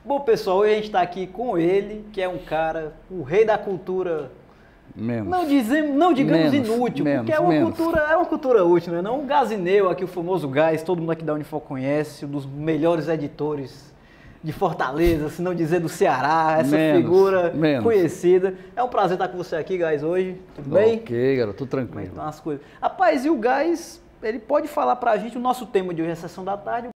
Bom, pessoal, hoje a gente está aqui com ele, que é um cara, o rei da cultura. Menos. Não digamos Menos, inútil, menos, porque é uma cultura útil, né? Não o Gazineu, aqui o famoso Gás, todo mundo aqui da Unifor conhece, um dos melhores editores de Fortaleza, se não dizer do Ceará, essa figura conhecida. É um prazer estar com você aqui, Gás, hoje. Tudo bem? Ok, garoto, tudo Como é que tranquilo. estão as coisas? Rapaz, e o Gás, ele pode falar pra gente o nosso tema de hoje, a sessão da tarde.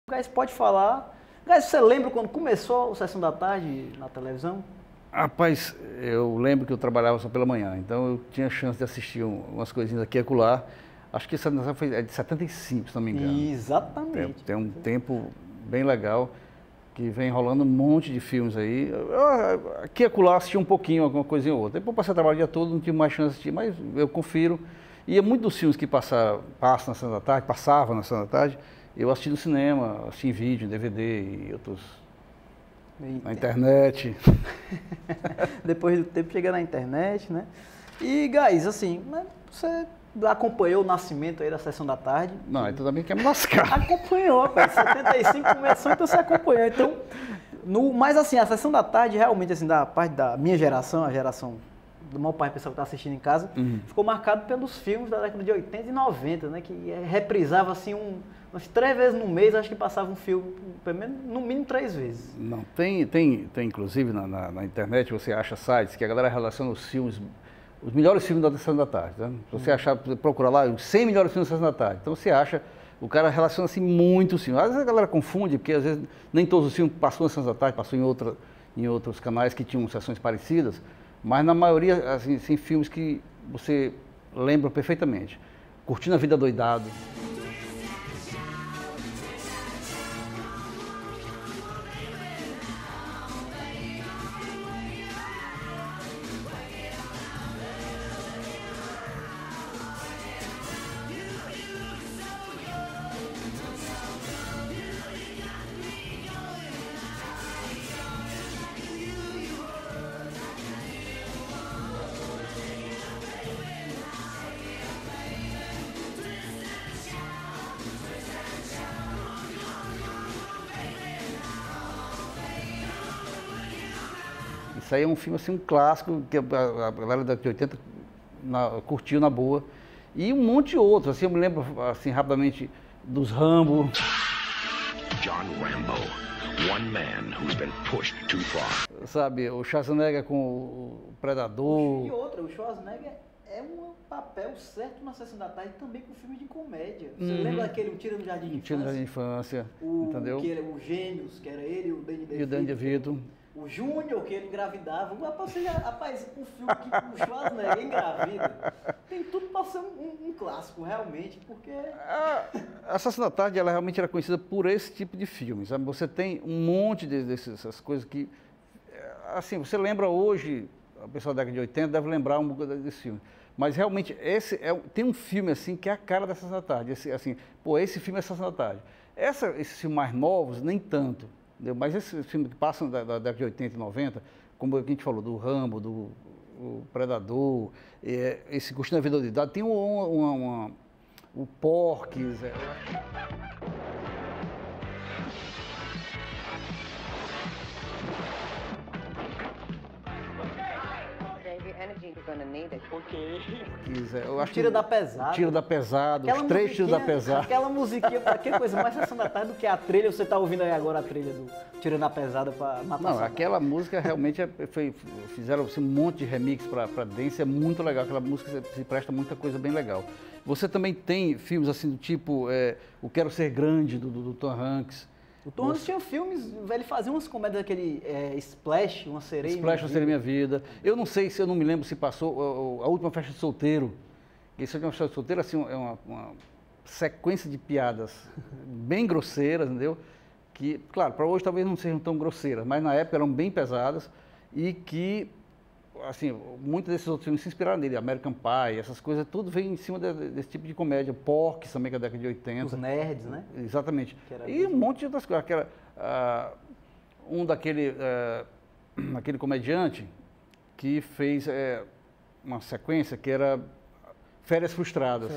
O Gás pode falar. Gás, você lembra quando começou a sessão da tarde na televisão? Rapaz, eu lembro que eu trabalhava só pela manhã, então eu tinha chance de assistir umas coisinhas aqui e acolá. Acho que essa foi de 75, se não me engano. Exatamente. Tem um tempo bem legal que vem rolando um monte de filmes aí. Aqui e acolá assisti um pouquinho, alguma coisinha ou outra. Depois passei a trabalhar o dia todo, não tive mais chance de assistir, mas eu confiro. E muitos dos filmes que passam na Sessão da Tarde, passavam na Sessão da Tarde, eu assisti no cinema, assisti em vídeo, em DVD e outros na internet. Depois do tempo chega na internet, né? E, Gás, assim, você acompanhou o nascimento aí da Sessão da Tarde? Não, aí tu também quer me lascar. Acompanhou, rapaz. 75 começou, então você acompanhou. Então, mas assim, a Sessão da Tarde, realmente, assim, da parte da minha geração, a geração do meu pai, pessoal que está assistindo em casa, ficou marcado pelos filmes da década de 80 e 90, né? Que reprisava, assim, umas 3 vezes no mês, acho que passava um filme, pelo menos, no mínimo 3 vezes. Não, tem inclusive na internet, você acha sites que a galera relaciona os filmes, os melhores filmes da Sessão da Tarde. Né? Se você achar, procura lá, os 100 melhores filmes da Sessão da Tarde. Então você acha, o cara relaciona assim muitos filmes. Às vezes a galera confunde, porque às vezes nem todos os filmes passou na Sessão da Tarde, passou em outros canais que tinham sessões parecidas, mas na maioria, assim, filmes que você lembra perfeitamente. Curtindo a Vida Doidado. Isso aí é um filme, assim, um clássico, que a galera da década de 80 curtiu na boa. E um monte de outros, assim, eu me lembro, assim, rapidamente, dos Rambo. John Rambo, one man who's been pushed too far. Sabe, o Schwarzenegger com o Predador. E outra, o Schwarzenegger é um papel certo na Sessão da Tarde também com filme de comédia. Você lembra daquele Um Tiro no Jardim de Infância? Um Tiro no Jardim de Infância, entendeu? Que era o Gêmeos, que era ele e o Danny DeVito. E o Danny DeVito. O Júnior, que ele engravidava. Rapaz, um filme que o Schwarzenegger engravida, tem tudo para ser um clássico, realmente, porque... A Sessão da Tarde, ela realmente era conhecida por esse tipo de filme, sabe? Você tem um monte dessas coisas que... Assim, você lembra hoje, a pessoa da década de 80 deve lembrar um pouco desse filme. Mas realmente, tem um filme assim que é a cara da Sessão da Tarde. Esse filme é a Sessão da Tarde. Esses filmes mais novos, nem tanto. Entendeu? Mas esses filmes que passam da década de 80 e 90, como a gente falou, do Rambo, do Predador, esse Curtindo a Vida Doidado, tem o Porques. Eu acho Tira da Pesada. Tiro da Pesada, os 3 Tiros da Pesada. Aquela musiquinha, que coisa mais Sessão da Tarde do que a trilha. Você está ouvindo aí agora a trilha do Tiro da Pesada para matar. Não, aquela música realmente fizeram assim, um monte de remix para dance, é muito legal. Aquela música se presta muita coisa bem legal. Você também tem filmes assim do tipo O Quero Ser Grande, do Tom Hanks. O Tom Hanks tinha filmes, ele fazia umas comédias daquele Splash, Uma Sereia Splash, Uma Sereia Minha Vida. Eu não sei, eu não me lembro se passou A Última Festa de Solteiro. Esse Última Festa de Solteiro assim, é uma sequência de piadas bem grosseiras, entendeu? Que, claro, para hoje talvez não sejam tão grosseiras, mas na época eram bem pesadas e que, assim, muitos desses outros filmes se inspiraram nele. American Pie, essas coisas, tudo vem em cima desse tipo de comédia. Porky, também, que é da década de 80. Os nerds, né? Exatamente. E um monte de outras coisas. Aquele comediante, que fez uma sequência que era Férias Frustradas.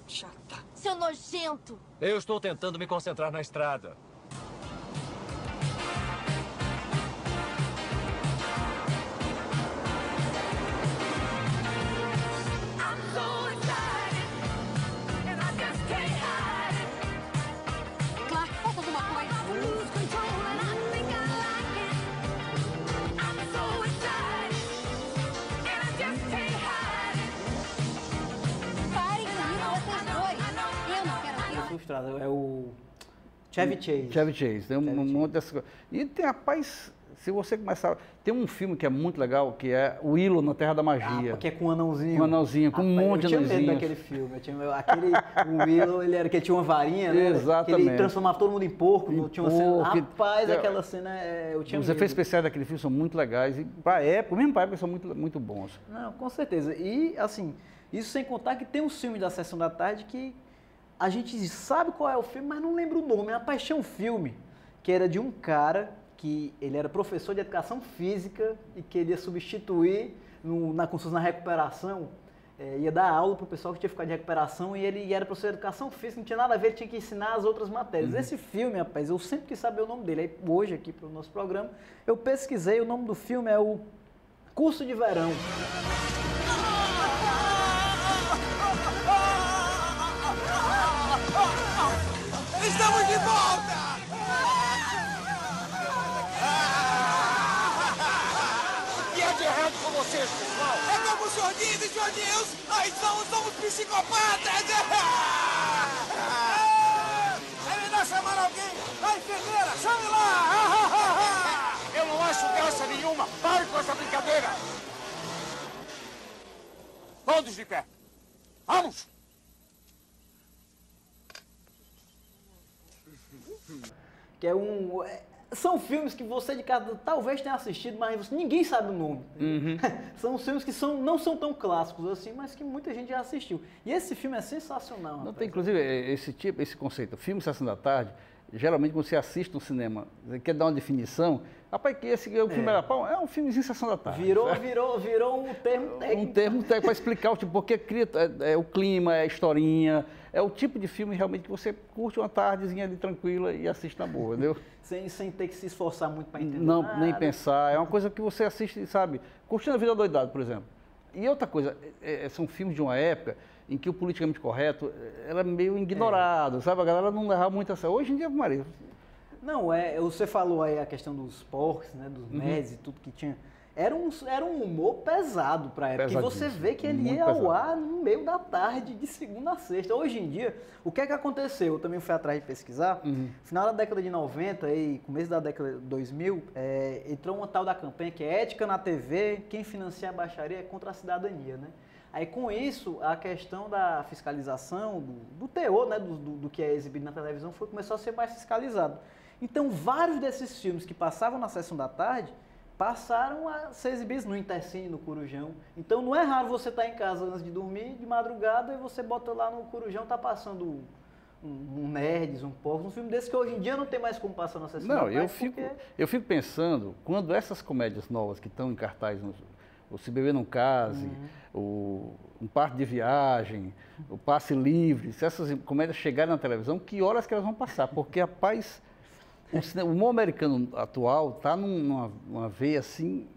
Chata. Seu nojento. Eu estou tentando me concentrar na estrada. Clark, falta alguma coisa. Parem com isso, vocês dois. Eu não quero ver. Frustrado, é o Chevy Chase. Chevy Chase, tem um monte dessas coisas. E tem, rapaz, se você começar... Tem um filme que é muito legal, que é O Willow na Terra da Magia. Que é com um anãozinho. Com um anãozinho, com um monte de anãozinhos. Eu tinha medo daquele filme. O Willow, que tinha uma varinha, né? Exatamente. Que ele transformava todo mundo em porco. Tinha uma cena, rapaz, que, aquela cena, eu tinha Os medo. efeitos especiais daquele filme são muito legais. E pra época, mesmo pra época, são muito, muito bons. Não, com certeza. E, assim, isso sem contar que tem um filme da Sessão da Tarde que a gente sabe qual é o filme, mas não lembra o nome. Rapaz, tinha um filme que era de um cara que ele era professor de educação física e queria substituir na recuperação, ia dar aula para o pessoal que tinha ficado de recuperação e ele era professor de educação física, não tinha nada a ver, ele tinha que ensinar as outras matérias. Esse filme, rapaz, eu sempre quis saber o nome dele. Aí, hoje, aqui para o nosso programa, eu pesquisei, o nome do filme é o Curso de Verão. Estamos de volta! O que é de errado com vocês, pessoal? É como o Sr. Dean e o Sr. Deus, nós somos psicopatas! Ele não chamaram alguém? A enfermeira, chame lá! Eu não acho graça nenhuma! Pare com essa brincadeira! Todos de pé! Vamos! Que é são filmes que você de casa talvez tenha assistido, mas ninguém sabe o nome. São filmes que não são tão clássicos assim, mas que muita gente já assistiu. E esse filme é sensacional. Não tem, inclusive, esse conceito, filme Sessão da Tarde, geralmente quando você assiste no cinema, você quer dar uma definição, rapaz, que esse o filme é um filmezinho Sessão da Tarde. Virou um termo técnico. Um termo técnico para explicar porque cria o clima, é a historinha, é o tipo de filme realmente que você curte uma tardezinha ali tranquila e assiste na boa, entendeu? sem ter que se esforçar muito para entender Não, nada. nem pensar, é uma coisa que você assiste, sabe, curtindo a vida doidado, por exemplo. E outra coisa, são filmes de uma época em que o politicamente correto era meio ignorado, sabe? A galera não levava muito a sério. Hoje em dia, Maria... Não, você falou aí a questão dos porcs, né, dos médios e tudo que tinha. Era um humor pesado para a época. E você vê que ele ia ao ar no meio da tarde, de segunda a sexta. Hoje em dia, o que é que aconteceu? Eu também fui atrás de pesquisar. Final da década de 90 e começo da década de 2000, entrou uma tal da campanha que é Ética na TV, quem financia a baixaria é contra a cidadania, né? Aí, com isso, a questão da fiscalização, do teor, né, do que é exibido na televisão, começou a ser mais fiscalizado. Então, vários desses filmes que passavam na Sessão da Tarde passaram a ser exibidos no Intercine, no Corujão. Então, não é raro você estar em casa antes de dormir, de madrugada, e você bota lá no Corujão, tá passando um Nerds, um Porcos, um filme desse que hoje em dia não tem mais como passar na Sessão da Tarde. Não, eu fico pensando, quando essas comédias novas que estão em cartaz, o Se Beber Não Case, Um Parto de Viagem, O Passe Livre, se essas comédias chegarem na televisão, que horas que elas vão passar? Porque, rapaz... O humor americano atual está numa veia assim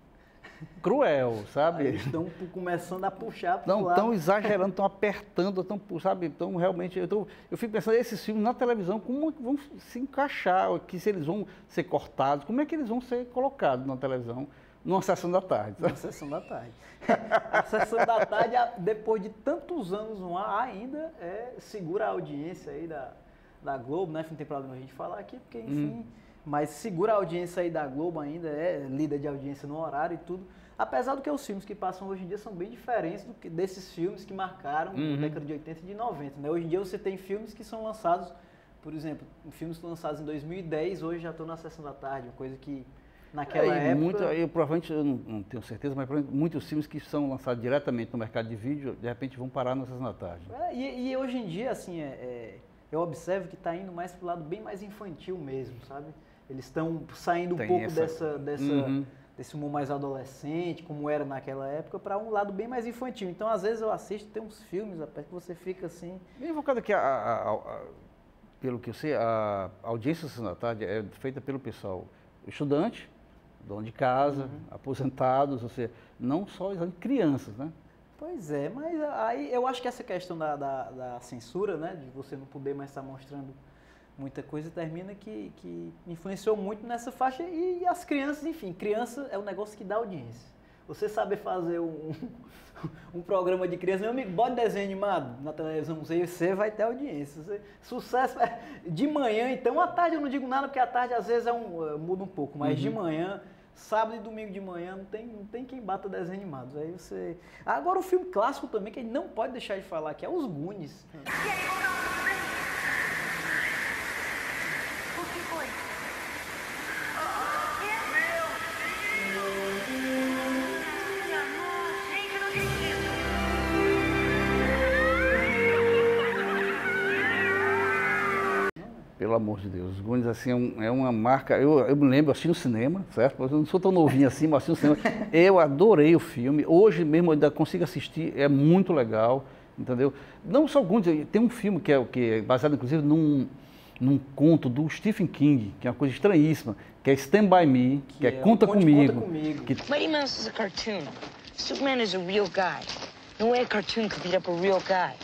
cruel, sabe? Eles estão começando a puxar para o lado. Não, estão exagerando, estão apertando, sabe? Então, realmente, eu fico pensando, esses filmes na televisão, como vão se encaixar, se eles vão ser cortados, como é que eles vão ser colocados na televisão numa sessão da tarde? Numa sessão da tarde. A Sessão da Tarde, depois de tantos anos no ar, ainda segura a audiência aí da Globo, né? Não tem problema a gente falar aqui, porque, enfim, mas segura a audiência aí da Globo ainda, é líder de audiência no horário e tudo. Apesar do que os filmes que passam hoje em dia são bem diferentes desses filmes que marcaram na década de 80 e de 90, né? Hoje em dia você tem filmes que são lançados, por exemplo, filmes lançados em 2010, hoje já estão na Sessão da Tarde, uma coisa que naquela época... Provavelmente, eu não tenho certeza, mas muitos filmes que são lançados diretamente no mercado de vídeo, de repente vão parar na Sessão da Tarde. E hoje em dia, assim, eu observo que está indo mais para o lado bem mais infantil mesmo, sabe? Eles estão saindo um pouco desse humor mais adolescente, como era naquela época, para um lado bem mais infantil. Então, às vezes eu assisto, tem uns filmes, rapaz, que você fica assim... Bem invocado aqui, pelo que eu sei, a audiência da Sessão da Tarde é feita pelo pessoal estudante, dono de casa, aposentados, ou seja, não só exatamente crianças, né? Pois é, mas aí eu acho que essa questão da censura, né, de você não poder mais estar mostrando muita coisa, termina que influenciou muito nessa faixa. E as crianças, enfim, criança é um negócio que dá audiência. Você saber fazer um programa de criança, meu amigo, bota desenho animado na televisão, você vai ter audiência. Sucesso de manhã, então, à tarde eu não digo nada, porque à tarde às vezes muda um pouco, mas de manhã... Sábado e domingo de manhã não tem quem bata desenho animado. Aí você... Agora o filme clássico também, que a gente não pode deixar de falar, que é Os Goonies. O que foi? Pelo amor de Deus, os Goonies assim, é uma marca, eu me lembro, eu assisti no cinema, certo? Eu não sou tão novinho assim, mas assisti no cinema. Eu adorei o filme, hoje mesmo eu ainda consigo assistir, é muito legal, entendeu? Não só o Goonies, tem um filme que é baseado inclusive num conto do Stephen King, que é uma coisa estranhíssima, que é Stand By Me, que é Conta Comigo. Que... Mighty Mouse is a cartoon. Superman is a real guy. No way a cartoon could beat up a real guy.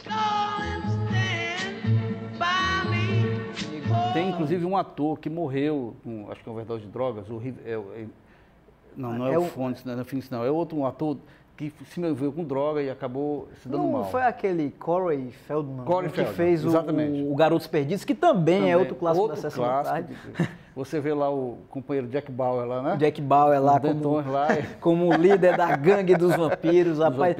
Tem inclusive um ator que morreu, acho que é uma overdose de drogas, não é o Fontes, não é o Phoenix, não, é outro ator que se envolveu com droga e acabou se dando mal. Não foi aquele Corey Feldman, que fez o Garotos Perdidos, que também é outro clássico da Sessão da Tarde. Você vê lá o companheiro Jack Bauer lá, né? Jack Bauer lá, como líder da gangue dos vampiros. Rapaz,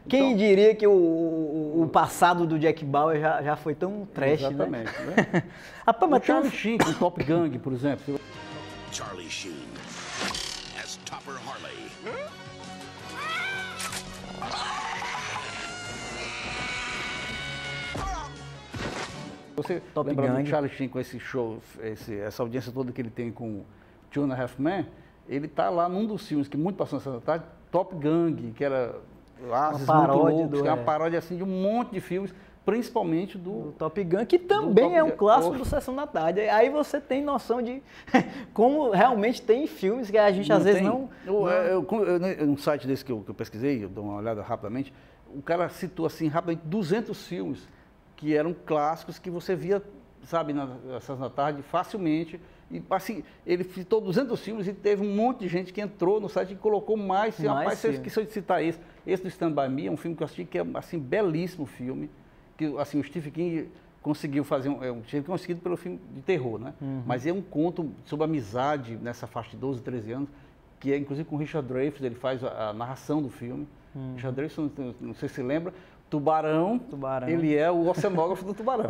quem diria que o passado do Jack Bauer já foi tão trash, exatamente, né? Né? Rapaz, mas o Charlie Sheen, com Top Gang, por exemplo. Charlie Sheen as Topper Harley. Você lembra do Charlie Sheen com esse show, essa audiência toda que ele tem com Two and a Half Men? Ele está lá num dos filmes que muito passou nessa tarde, Top Gang, que era uma paródia, uma paródia assim de um monte de filmes, principalmente do Top Gun, que também é um clássico do Sessão da Tarde. Aí você tem noção de como realmente tem filmes que a gente às vezes não... Um site desse que eu pesquisei, eu dou uma olhada rapidamente, o cara citou assim rapidamente 200 filmes que eram clássicos que você via, sabe, na Sessão da Tarde facilmente. E assim, ele citou 200 filmes e teve um monte de gente que entrou no site e colocou mais. Rapaz, você esqueceu de citar esse. Esse do Stand By Me é um filme que eu assisti que é assim, belíssimo filme. Que assim, o Stephen King conseguiu fazer, conseguido pelo filme de terror, né? Mas é um conto sobre amizade nessa faixa de 12, 13 anos, que é inclusive com o Richard Dreyfuss, ele faz a narração do filme. Richard Dreyfuss, não sei se você lembra, Tubarão, ele é o oceanógrafo do Tubarão.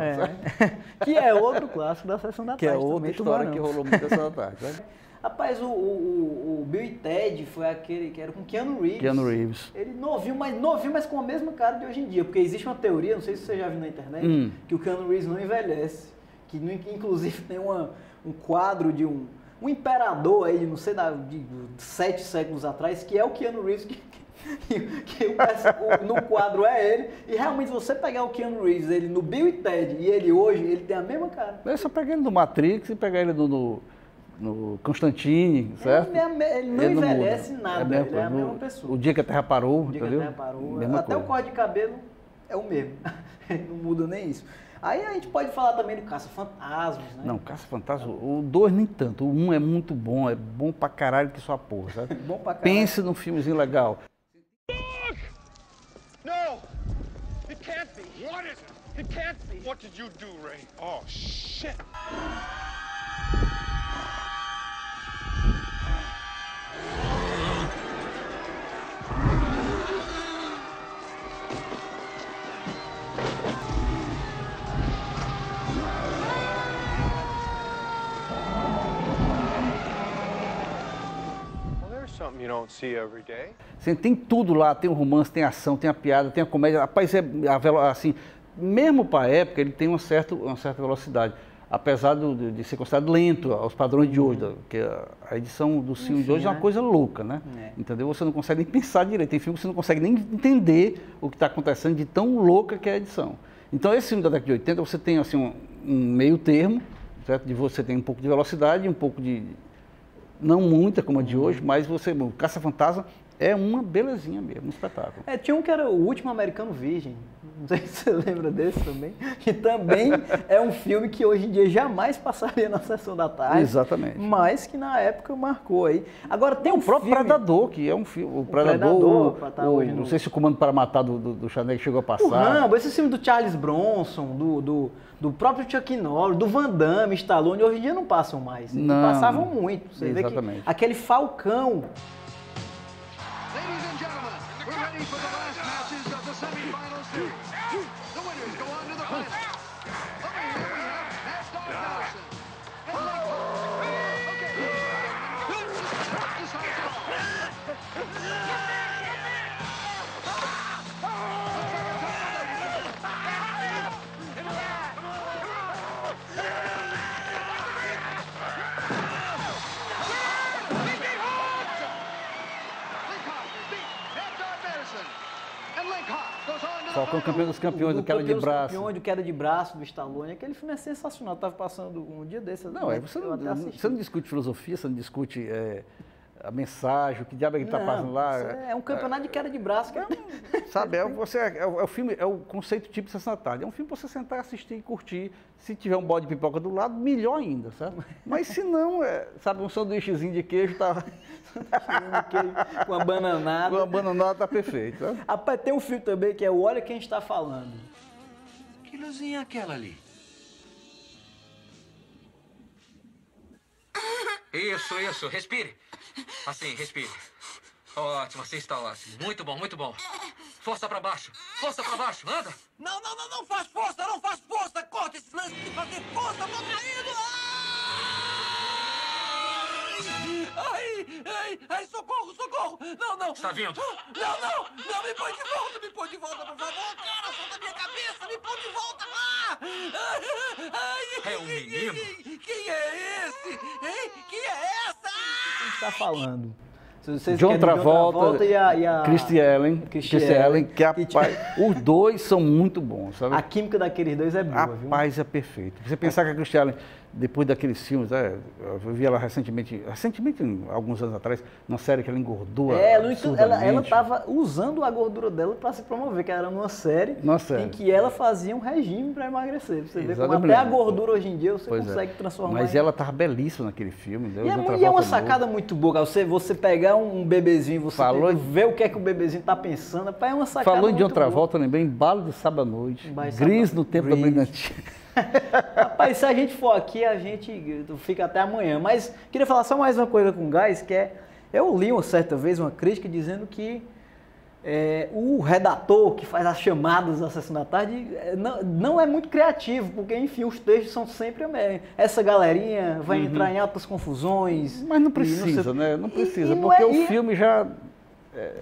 Que é outro clássico da Sessão da Tarde. Que é outra história que rolou muito na Sessão da Tarde. Né? Rapaz, o Bill e Ted foi aquele que era com Keanu Reeves. Keanu Reeves. Ele novinho, mas com a mesma cara de hoje em dia. Porque existe uma teoria, não sei se você já viu na internet, que o Keanu Reeves não envelhece. Que inclusive tem um quadro de um imperador aí, não sei, de 7 séculos atrás, que é o Keanu Reeves, no quadro é ele, e realmente se você pegar o Keanu Reeves, ele no Bill e Ted, e ele hoje, ele tem a mesma cara. É só pegar ele no Matrix e pegar ele no Constantine, certo? Ele não envelhece nada, ele é a mesma pessoa. O dia que a Terra parou, o dia que a Terra parou, até o corte de cabelo é o mesmo, não muda nem isso. Aí a gente pode falar também do Caça-Fantasmas, né? Não, Caça-Fantasmas, o 2 nem tanto, o 1 é muito bom, é bom pra caralho que sua porra, sabe? Bom pra caralho. Pense num filmezinho legal. No! It can't be. What is it? It can't be. What did you do, Ray? Oh, shit. Something you don't see every day. Você tem tudo lá, tem o romance, tem a ação, tem a piada, tem a comédia. Rapaz, assim, mesmo para a época, ele tem uma certa velocidade. apesar de ser considerado lento aos padrões de hoje, porque a edição do filme de hoje é uma coisa louca, né? Entendeu? Você não consegue nem pensar direito. Tem filme que você não consegue nem entender o que está acontecendo de tão louca que é a edição. Então, esse filme da década de 80, você tem assim, um meio termo, certo? De você tem um pouco de velocidade, um pouco de... Não muita como a de hoje, mas você... O Caça-Fantasma é uma belezinha mesmo, um espetáculo. Tinha um que era O Último Americano Virgem. Não sei se você lembra desse também. Que também é um filme que hoje em dia jamais passaria na sessão da tarde. Exatamente. Mas que na época marcou aí. Agora tem o próprio filme... Predador, que é um filme. O Predador não sei se o Comando para Matar do Schwarzenegger chegou a passar. O Rambo, esse filme do Charles Bronson, do próprio Chuck Norris, do Van Damme, Stallone, hoje em dia não passam mais. Não passavam muito. Você exatamente. Vê que aquele Falcão... Ladies and gentlemen, we're ready for the last matches of the semifinal series. The winners go on to the final. Over here we have Mad Dog Madison. And Mike Hall. Okay, let's decide it all. Falcão, campeão dos campeões, do queda de braço. Campeão do queda de braço do Stallone. Aquele filme é sensacional. Tava passando um dia desses. Não, você não discute filosofia, você não discute a mensagem, o que diabo é que está passando lá. É um campeonato de queda de braço. Sabe, o filme, é o conceito tipo de Sessão da Tarde. É um filme para você sentar, assistir e curtir. Se tiver um bode de pipoca do lado, melhor ainda, sabe? Mas se não, sabe, um sanduíchezinho de queijo tá... com a bananada. Com a bananada tá perfeito. Sabe? Rapaz, tem um filme também que é o Olha Quem Está Falando. Que luzinha é aquela ali? Isso, respire. Assim, respire. Ótimo, assim está ótimo. Muito bom, muito bom. Força pra baixo, anda. Não faz força. Corta esses lances de fazer força, tô caindo. Ai, socorro. Não. Está vindo? Não, me põe de volta, por favor. Cara, solta minha cabeça, me põe de volta lá. É um menino? Quem é esse? Hein? Quem é essa? Quem está falando? John Travolta e a Christy Ellen, que os dois são muito bons, sabe? A química daqueles dois é boa, viu? Rapaz, é perfeito. Você pensar que a Christy Ellen, depois daqueles filmes, eu vi ela recentemente, alguns anos atrás, numa série que ela engordou. Ela estava usando a gordura dela para se promover, que era numa série em que ela fazia um regime para emagrecer. Você vê como até a gordura hoje em dia você consegue transformar. Mas ela estava belíssima naquele filme. E é uma sacada muito boa, você pegar um bebezinho, você ver o que é que o bebezinho está pensando, é uma sacada. Falou em John Travolta, eu lembrei, Embalo de Sábado à Noite, Gris no Tempo da Brilhantina. Rapaz, se a gente for aqui, a gente fica até amanhã. Mas queria falar só mais uma coisa com o Gás, que eu li uma certa vez uma crítica dizendo que o redator que faz as chamadas da Sessão da Tarde não é muito criativo, porque, enfim, os textos são sempre essa galerinha vai entrar em altas confusões. Mas não precisa, né? Não precisa, porque o filme já...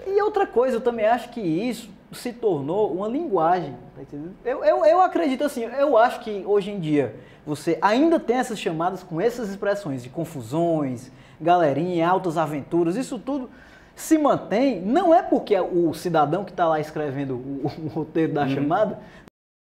E outra coisa, eu também acho que isso se tornou uma linguagem, tá entendendo? Eu acredito assim, eu acho que hoje em dia você ainda tem essas chamadas com essas expressões de confusões, galerinha, altas aventuras, isso tudo se mantém, não é porque o cidadão que está lá escrevendo o roteiro da chamada